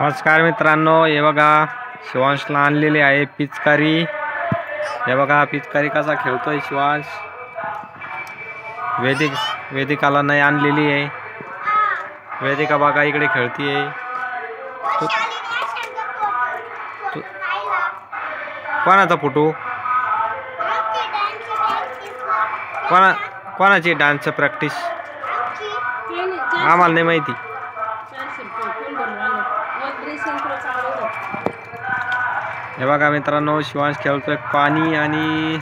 नमस्कार मित्रांनो, हे बघा शिवांशला आणलेली आहे पिचकारी। हे बघा पिचकारी कसा खेळतोय शिवांश। वेदिकाला नाही आणलेली आहे। वेदिका बघा इकडे खेळतीये। कोणाचा फोटो? कोणाची डान्सची प्रॅक्टिस? आम्हाला नाही माहिती। हे बघा मित्रांनो, शिवांश खेळतोय पाणी आणि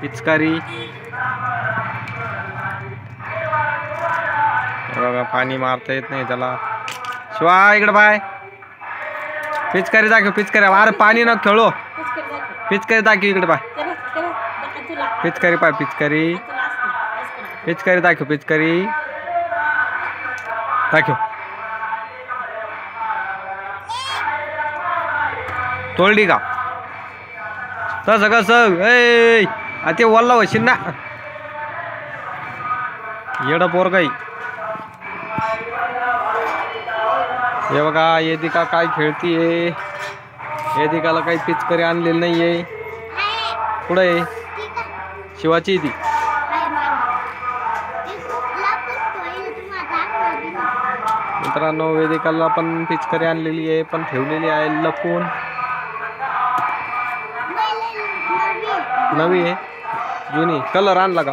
पिचकारी। हे बघा पाणी मारता येत नाही त्याला। शिवा इकडे बाय, पिचकारी दाखव पिचकारी। अरे पाणी न खेळू, पिचकारी दाखव इकडे बाय। पिचकारी पाय, पिचकारी पिचकारी दाखव, पिचकारी दाखव। तोडली का? तसं कसं ए ते वल्ला होशील ना, येडं पोरगाई। हे बघा वेदिका काय खेळतीये। वेदिकाला काही पिचकारी आणलेली नाहीये। कुठे आहे? शिवाची ती। मित्रांनो वेदिकाला पण पिचकारी आणलेली आहे, पण ठेवलेली आहे लपून। नवी आहे जुनी? कलर आणला का?